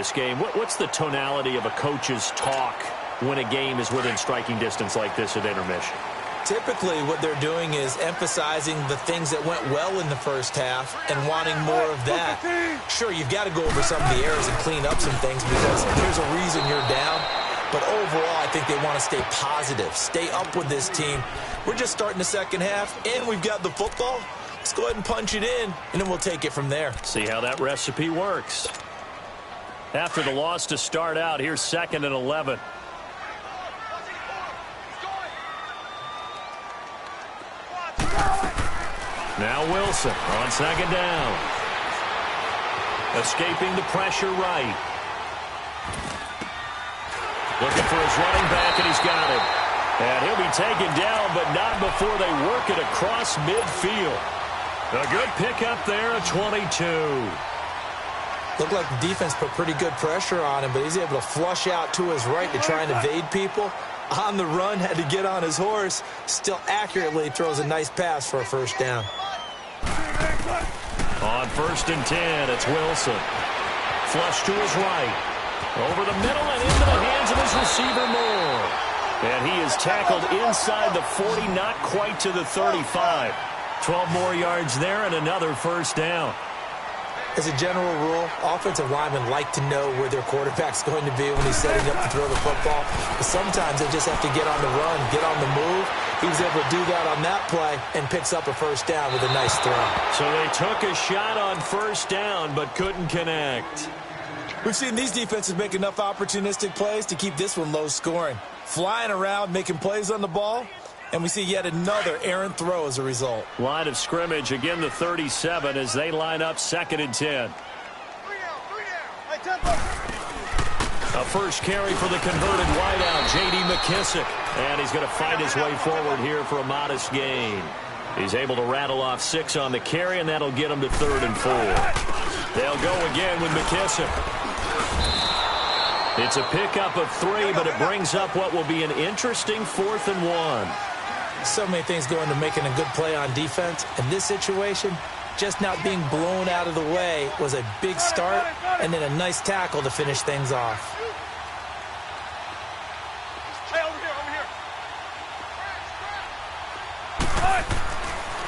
this game. What's the tonality of a coach's talk when a game is within striking distance like this at intermission? Typically, what they're doing is emphasizing the things that went well in the first half and wanting more of that. Sure, you've got to go over some of the errors and clean up some things because there's a reason you're down. But overall, I think they want to stay positive, stay up with this team. We're just starting the second half, and we've got the football. Let's go ahead and punch it in, and then we'll take it from there. See how that recipe works. After the loss to start out, here's 2nd and 11. Now Wilson on 2nd down. Escaping the pressure right. Looking for his running back, and he's got it. And he'll be taken down, but not before they work it across midfield. A good pickup there at 22. Looked like the defense put pretty good pressure on him, but he's able to flush out to his right to try and evade people. On the run, had to get on his horse. Still accurately throws a nice pass for a first down. On 1st and 10, it's Wilson. Flush to his right. Over the middle and into the hands of his receiver Moore. And he is tackled inside the 40, not quite to the 35. 12 more yards there and another first down. As a general rule, offensive linemen like to know where their quarterback's going to be when he's setting up to throw the football. But sometimes they just have to get on the run, get on the move. He was able to do that on that play and picks up a first down with a nice throw. So they took a shot on first down but couldn't connect. We've seen these defenses make enough opportunistic plays to keep this one low scoring. Flying around, making plays on the ball, and we see yet another errant throw as a result. Line of scrimmage, again the 37 as they line up 2nd and 10. A first carry for the converted wideout, J.D. McKissick. And he's going to fight his way forward here for a modest gain. He's able to rattle off 6 on the carry, and that'll get him to 3rd and 4. They'll go again with McKissick. It's a pickup of 3, but it brings up what will be an interesting 4th and 1. So many things go into making a good play on defense. In this situation, just not being blown out of the way was a big start, and then a nice tackle to finish things off.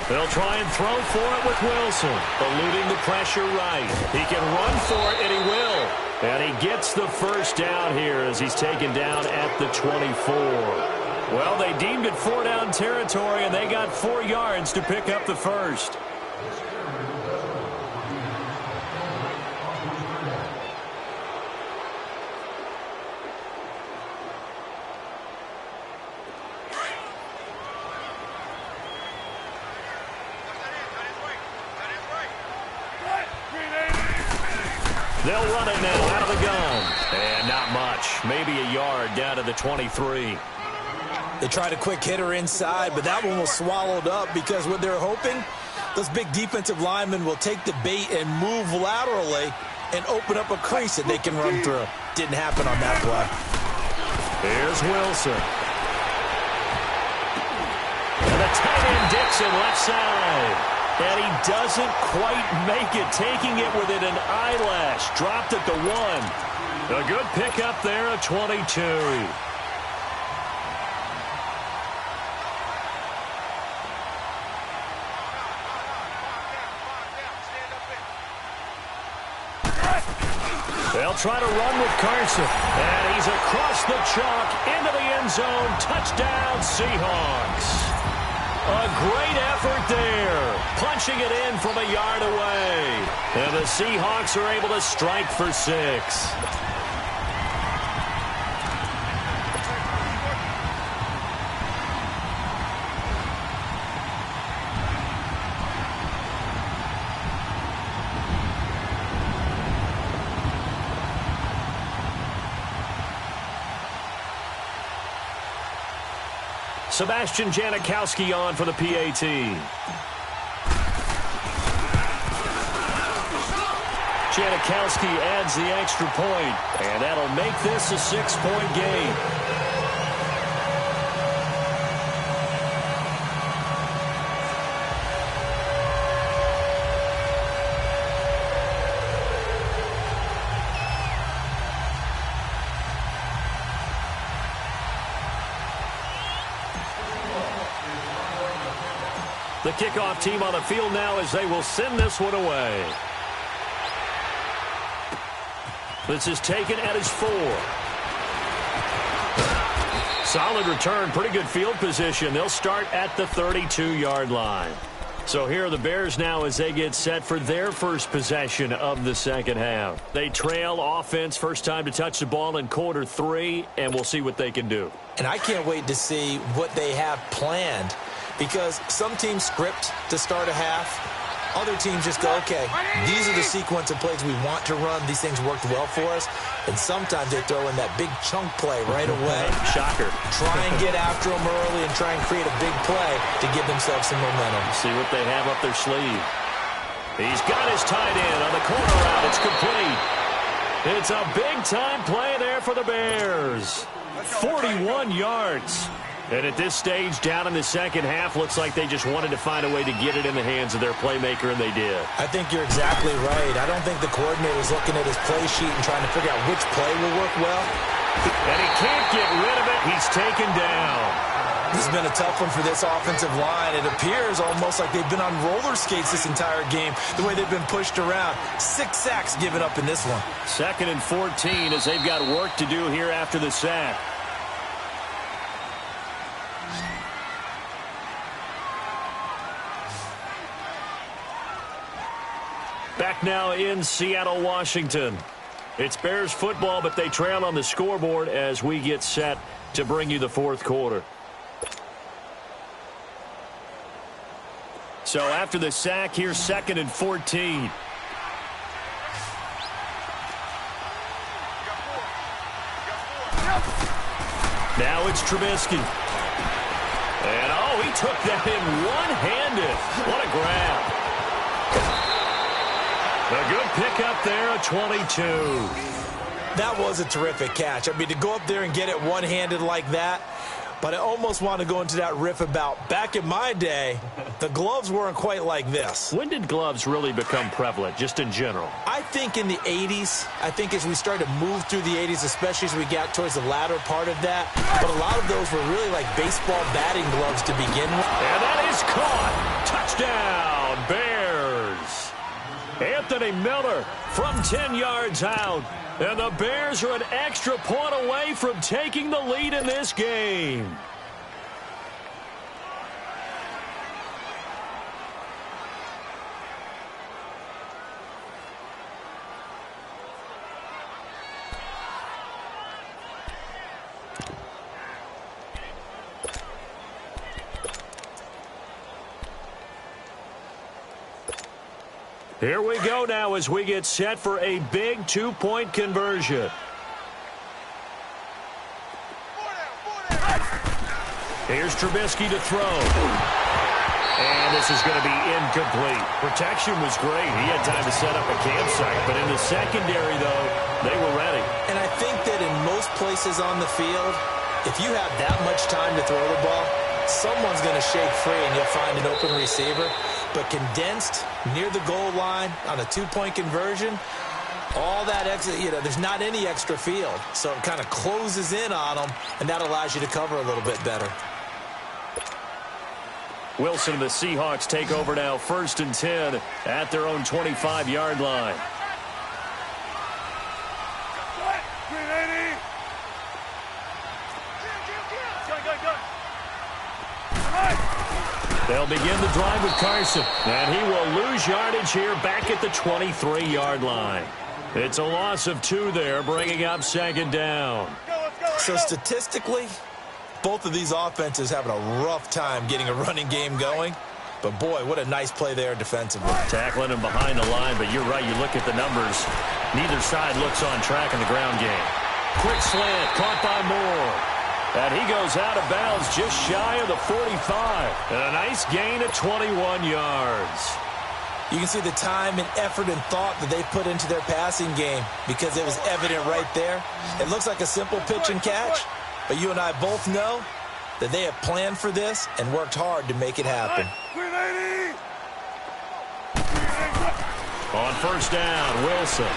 They'll try and throw for it with Wilson, eluding the pressure right. He can run for it, and he will. And he gets the first down here as he's taken down at the 24. Well, they deemed it 4-down territory, and they got 4 yards to pick up the first. They'll run it now out of the gun. And not much. Maybe a yard down to the 23. They tried a quick hitter inside, but that one was swallowed up because what they're hoping, those big defensive linemen will take the bait and move laterally and open up a crease that they can run through. Didn't happen on that play. Here's Wilson. And the tight end Dixon left side. And he doesn't quite make it, taking it within an eyelash. Dropped at the 1. A good pickup there at 22. They'll try to run with Carson. And he's across the chalk into the end zone. Touchdown, Seahawks. A great effort there. Punching it in from a yard away. And the Seahawks are able to strike for 6. Sebastian Janikowski on for the PAT. Janikowski adds the extra point, and that'll make this a 6-point game. The kickoff team on the field now as they will send this one away. This is taken at his 4. Solid return, pretty good field position. They'll start at the 32-yard line. So here are the Bears now as they get set for their first possession of the second half. They trail offense, first time to touch the ball in quarter 3, and we'll see what they can do. And I can't wait to see what they have planned, because some teams script to start a half. Other teams just go, okay, these are the sequence of plays we want to run. These things worked well for us. And sometimes they throw in that big chunk play right away. Shocker. Try and get after them early and try and create a big play to give themselves some momentum. See what they have up their sleeve. He's got his tight end on the corner route. It's complete. It's a big-time play there for the Bears. 41 yards. And at this stage, down in the second half, looks like they just wanted to find a way to get it in the hands of their playmaker, and they did. I think you're exactly right. I don't think the coordinator's looking at his play sheet and trying to figure out which play will work well. And he can't get rid of it. He's taken down. This has been a tough one for this offensive line. It appears almost like they've been on roller skates this entire game, the way they've been pushed around. 6 sacks given up in this one. 2nd and 14 as they've got work to do here after the sack. Back now in Seattle, Washington. It's Bears football, but they trail on the scoreboard as we get set to bring you the fourth quarter. So after the sack, here's 2nd and 14. Now it's Trubisky. And, oh, he took that in one-handed. What a grab. A good pickup there, a 22. That was a terrific catch. I mean, to go up there and get it one-handed like that, but I almost want to go into that riff about back in my day, the gloves weren't quite like this. When did gloves really become prevalent, just in general? I think in the 80s. I think as we started to move through the 80s, especially as we got towards the latter part of that. But a lot of those were really like baseball batting gloves to begin with. And that is caught. Touchdown, Bears. Anthony Miller from 10 yards out. And the Bears are an extra point away from taking the lead in this game. Here we go now as we get set for a big 2-point conversion. Here's Trubisky to throw. And this is going to be incomplete. Protection was great. He had time to set up a campsite. But in the secondary, though, they were ready. And I think that in most places on the field, if you have that much time to throw the ball, someone's going to shake free and you'll find an open receiver. But condensed near the goal line on a 2-point conversion, all that extra, there's not any extra field. So it kind of closes in on them, and that allows you to cover a little bit better. Wilson and the Seahawks take over now, 1st and 10 at their own 25-yard line. They'll begin the drive with Carson, and he will lose yardage here back at the 23-yard line. It's a loss of 2 there, bringing up 2nd down. So statistically, both of these offenses having a rough time getting a running game going. But, boy, what a nice play there defensively. Tackling him behind the line, but you're right. You look at the numbers. Neither side looks on track in the ground game. Quick slant, caught by Moore. And he goes out of bounds just shy of the 45. And a nice gain of 21 yards. You can see the time and effort and thought that they put into their passing game because it was evident right there. It looks like a simple pitch and catch, but you and I both know that they have planned for this and worked hard to make it happen. On 1st down, Wilson.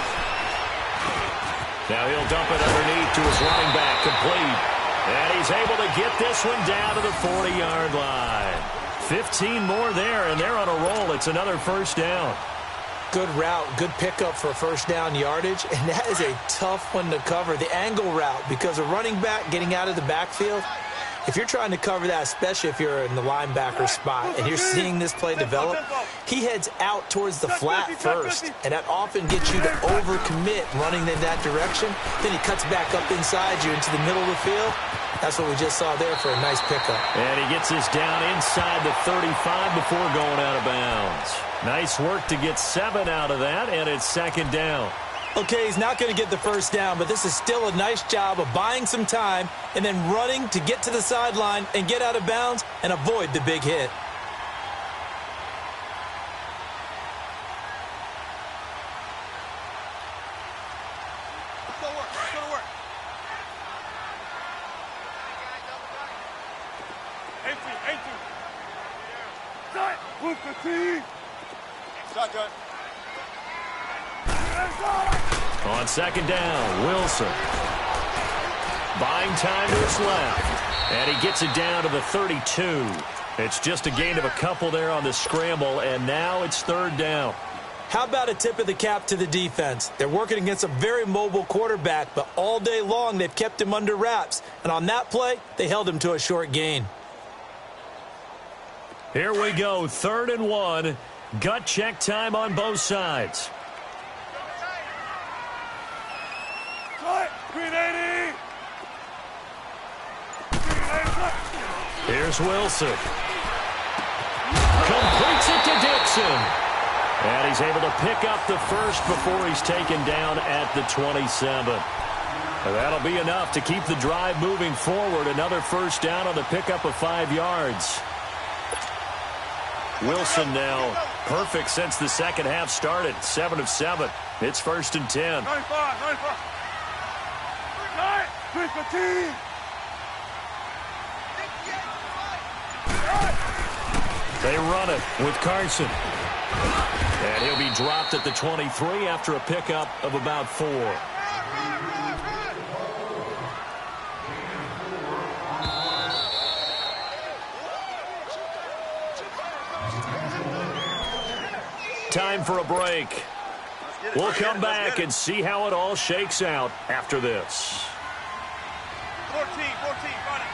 Now he'll dump it underneath to his running back, complete. And he's able to get this one down to the 40-yard line. 15 more there, and they're on a roll. It's another first down. Good route, good pickup for first down yardage, and that is a tough one to cover, the angle route, because a running back getting out of the backfield, if you're trying to cover that, especially if you're in the linebacker spot and you're seeing this play develop, he heads out towards the flat first, and that often gets you to overcommit running in that direction. Then he cuts back up inside you into the middle of the field. That's what we just saw there for a nice pickup. And he gets this down inside the 35 before going out of bounds. Nice work to get 7 out of that, and it's second down. Okay, he's not going to get the first down, but this is still a nice job of buying some time and then running to get to the sideline and get out of bounds and avoid the big hit. On second down, Wilson. Buying time to his left. And he gets it down to the 32. It's just a gain of a couple there on the scramble, and now it's third down. How about a tip of the cap to the defense? They're working against a very mobile quarterback, but all day long they've kept him under wraps. And on that play, they held him to a short gain. Here we go, 3rd and 1. Gut check time on both sides. Here's Wilson. Completes it to Dixon. And he's able to pick up the first before he's taken down at the 27. And that'll be enough to keep the drive moving forward. Another first down on the pickup of 5 yards. Wilson now perfect since the second half started. 7 of 7. It's 1st and 10. 95. They run it with Carson. And he'll be dropped at the 23 after a pickup of about 4. Time for a break. We'll come back and see how it all shakes out after this. 14, running.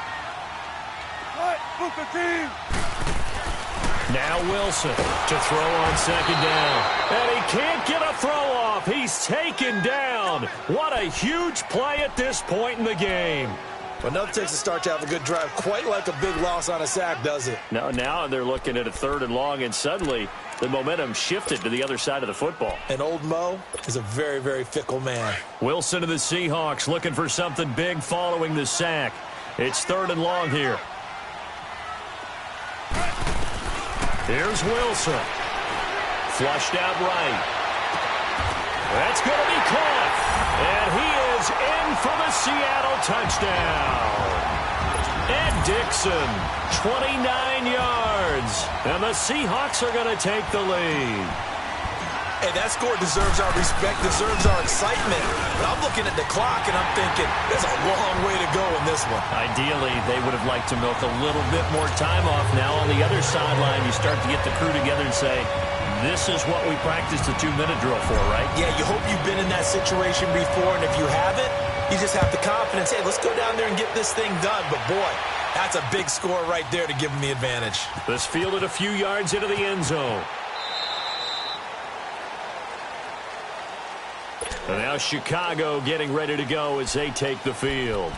Now Wilson to throw on second down. And he can't get a throw off. He's taken down. What a huge play at this point in the game. Well, enough takes to start to have a good drive. Quite like a big loss on a sack, does it? Now they're looking at a 3rd and long, and suddenly the momentum shifted to the other side of the football. And old Mo is a very, very fickle man. Wilson to the Seahawks looking for something big following the sack. It's 3rd and long here. Here's Wilson. Flushed out right. That's going to be caught. And he is in for the Seattle touchdown. Ed Dixon, 29 yards. And the Seahawks are going to take the lead. Hey, that score deserves our respect, deserves our excitement. But I'm looking at the clock, and I'm thinking, there's a long way to go in this one. Ideally, they would have liked to milk a little bit more time off. Now on the other sideline, you start to get the crew together and say, this is what we practiced the 2-minute drill for, right? Yeah, you hope you've been in that situation before, and if you haven't, you just have the confidence, hey, let's go down there and get this thing done. But, boy, that's a big score right there to give them the advantage. This fielded a few yards into the end zone. And now Chicago getting ready to go as they take the field.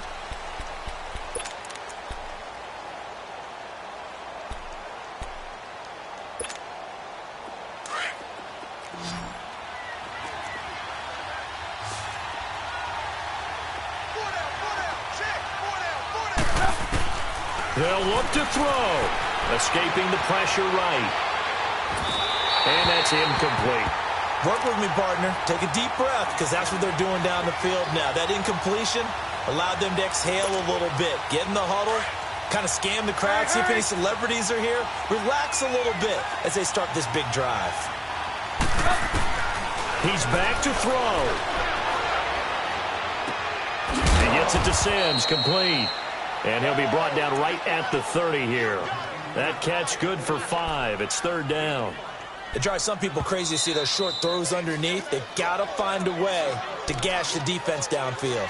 They'll look to throw. Escaping the pressure right. And that's incomplete. Work with me, partner. Take a deep breath, because that's what they're doing down the field now. That incompletion allowed them to exhale a little bit. Get in the huddle, kind of scan the crowd, see if any celebrities are here. Relax a little bit as they start this big drive. He's back to throw. He gets it to Sims, complete. And he'll be brought down right at the 30 here. That catch good for 5. It's third down. It drives some people crazy to see those short throws underneath. They've got to find a way to gash the defense downfield.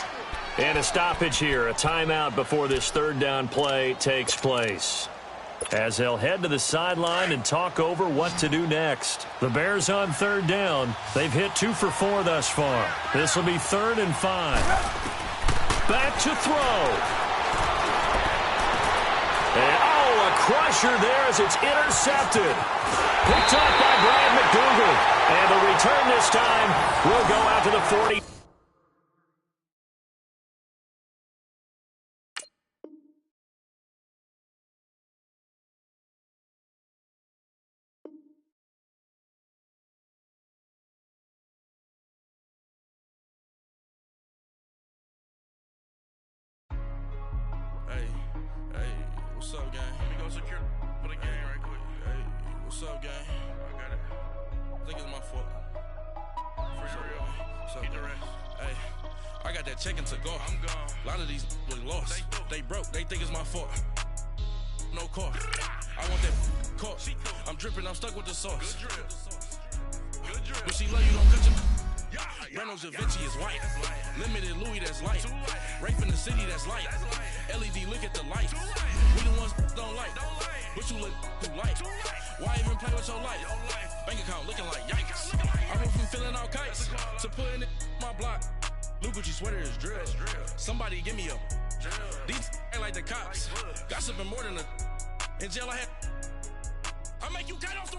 And a stoppage here, a timeout before this third down play takes place. As they'll head to the sideline and talk over what to do next. The Bears on third down. They've hit 2 for 4 thus far. This will be 3rd and 5. Back to throw. And, a crusher there as it's intercepted. Picked up by Brad McDougal. And the return this time will go out to the 40. What's up, gang? Let me go secure for the game right quick. Hey, what's up, gang? I got it. I think it's my fault. For real. What's up, keep the rest. Hey, I got that check-in to go. I'm gone. A lot of these was lost. They broke. They think it's my fault. No car. I want that car. I'm dripping. I'm stuck with the sauce. Good drip. Good drip. But she love you, don't cut your... Reynolds Da Vinci is white. Limited Louis, that's light. Rape in the city, that's light. LED, look at the light. We the ones don't like. But you look too light. Why even play with your life? Bank account looking like yikes. I went from feeling all kites to putting it in my block. Blue Gucci sweater is drill. Somebody give me a. These ain't like the cops. Gossiping more than a. In jail I had. I make you cut off the.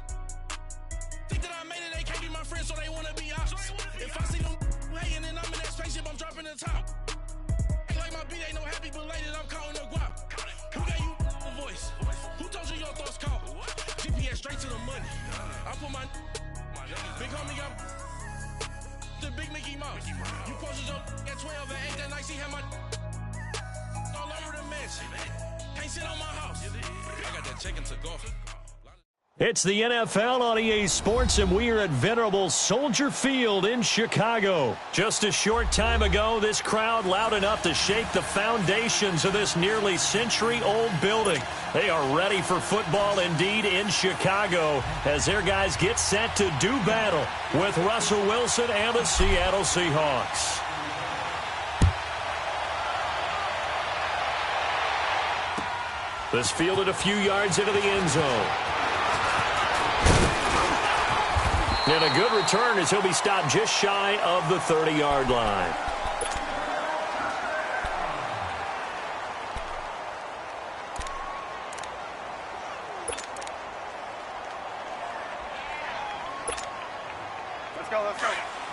Think that I made it, they can't be my friends, so they wanna be ops. If I see them hating and I'm in that spaceship, I'm dropping the top. Ain't like my beat ain't no happy belated, I'm counting the guap. Who gave you a voice? Who told you your thoughts count? GPS straight to the money. I put my big homie up the big Mickey Mouse. You posted your at 12 and 8 that night, she had my all over the mansion. Can't sit on my house. I got that check-in to go. It's the NFL on EA Sports, and we are at venerable Soldier Field in Chicago. Just a short time ago, this crowd loud enough to shake the foundations of this nearly century-old building. They are ready for football indeed in Chicago as their guys get set to do battle with Russell Wilson and the Seattle Seahawks. This fielded a few yards into the end zone. And a good return as he'll be stopped just shy of the 30-yard line. Let's go, let's go.